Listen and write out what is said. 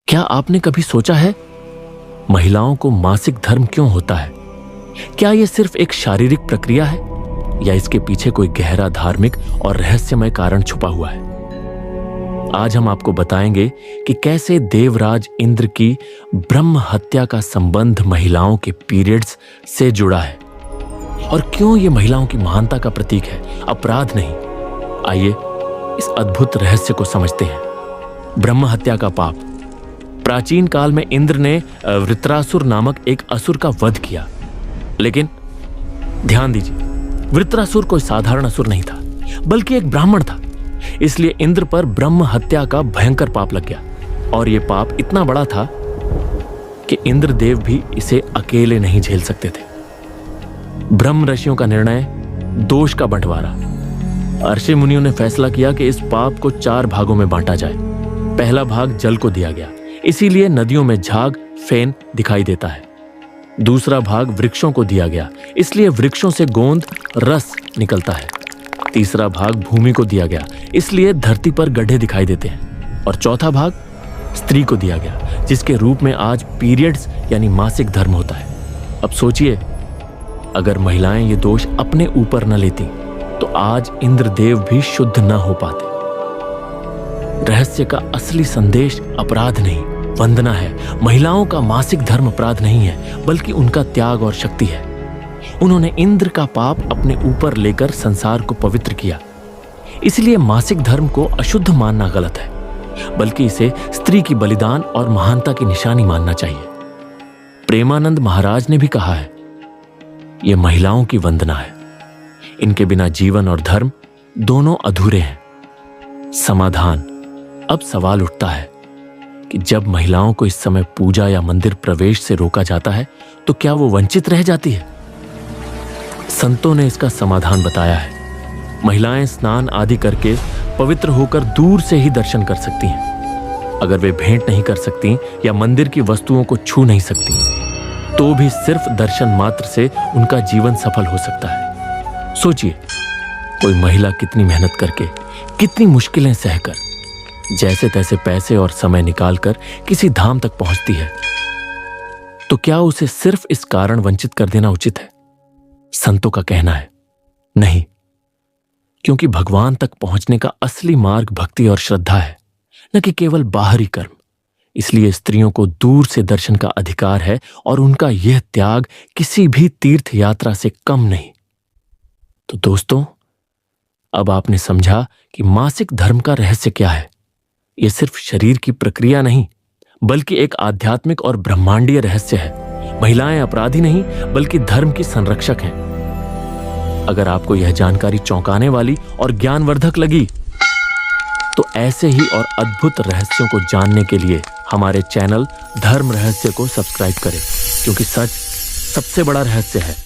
क्या आपने कभी सोचा है महिलाओं को मासिक धर्म क्यों होता है? क्या यह सिर्फ एक शारीरिक प्रक्रिया है या इसके पीछे कोई गहरा धार्मिक और रहस्यमय कारण छुपा हुआ है? आज हम आपको बताएंगे कि कैसे देवराज इंद्र की ब्रह्म हत्या का संबंध महिलाओं के पीरियड्स से जुड़ा है और क्यों यह महिलाओं की महानता का प्रतीक है, अपराध नहीं। आइए इस अद्भुत रहस्य को समझते हैं। ब्रह्म हत्या का पाप। प्राचीन काल में इंद्र ने वृत्रासुर नामक एक असुर का वध किया, लेकिन ध्यान दीजिए, वृत्रासुर कोई साधारण असुर नहीं था बल्कि एक ब्राह्मण था। इसलिए इंद्र पर ब्रह्म हत्या का भयंकर पाप लग गया और यह पाप इतना बड़ा था कि इंद्रदेव भी इसे अकेले नहीं झेल सकते थे। ब्रह्म ऋषियों का निर्णय, दोष का बंटवारा। ऋषि मुनियों ने फैसला किया कि इस पाप को 4 भागों में बांटा जाए। पहला भाग जल को दिया गया, इसीलिए नदियों में झाग फेन दिखाई देता है। दूसरा भाग वृक्षों को दिया गया, इसलिए वृक्षों से गोंद रस निकलता है। तीसरा भाग भूमि को दिया गया, इसलिए धरती पर गड्ढे दिखाई देते हैं। और चौथा भाग स्त्री को दिया गया, जिसके रूप में आज पीरियड्स यानी मासिक धर्म होता है। अब सोचिए, अगर महिलाएं ये दोष अपने ऊपर न लेती तो आज इंद्रदेव भी शुद्ध न हो पाते। रहस्य का असली संदेश अपराध नहीं, वंदना है। महिलाओं का मासिक धर्म अपराध नहीं है, बल्कि उनका त्याग और शक्ति है। उन्होंने इंद्र का पाप अपने ऊपर लेकर संसार को पवित्र किया। इसलिए मासिक धर्म को अशुद्ध मानना गलत है, बल्कि इसे स्त्री की बलिदान और महानता की निशानी मानना चाहिए। प्रेमानंद महाराज ने भी कहा है, यह महिलाओं की वंदना है। इनके बिना जीवन और धर्म दोनों अधूरे हैं। समाधान। अब सवाल उठता है कि जब महिलाओं को इस समय पूजा या मंदिर प्रवेश से रोका जाता है तो क्या वो वंचित रह जाती है? संतों ने इसका समाधान बताया है। महिलाएं स्नान आदि करके पवित्र होकर दूर से ही दर्शन कर सकती हैं। अगर वे भेंट नहीं कर सकती या मंदिर की वस्तुओं को छू नहीं सकती तो भी सिर्फ दर्शन मात्र से उनका जीवन सफल हो सकता है। सोचिए, कोई महिला कितनी मेहनत करके, कितनी मुश्किलें सहकर, जैसे तैसे पैसे और समय निकालकर किसी धाम तक पहुंचती है, तो क्या उसे सिर्फ इस कारण वंचित कर देना उचित है? संतों का कहना है नहीं, क्योंकि भगवान तक पहुंचने का असली मार्ग भक्ति और श्रद्धा है, न कि केवल बाहरी कर्म। इसलिए स्त्रियों को दूर से दर्शन का अधिकार है और उनका यह त्याग किसी भी तीर्थ यात्रा से कम नहीं। तो दोस्तों, अब आपने समझा कि मासिक धर्म का रहस्य क्या है। यह सिर्फ शरीर की प्रक्रिया नहीं, बल्कि एक आध्यात्मिक और ब्रह्मांडीय रहस्य है। महिलाएं अपराधी नहीं, बल्कि धर्म की संरक्षक हैं। अगर आपको यह जानकारी चौंकाने वाली और ज्ञानवर्धक लगी तो ऐसे ही और अद्भुत रहस्यों को जानने के लिए हमारे चैनल धर्म रहस्य को सब्सक्राइब करें, क्योंकि सच सबसे बड़ा रहस्य है।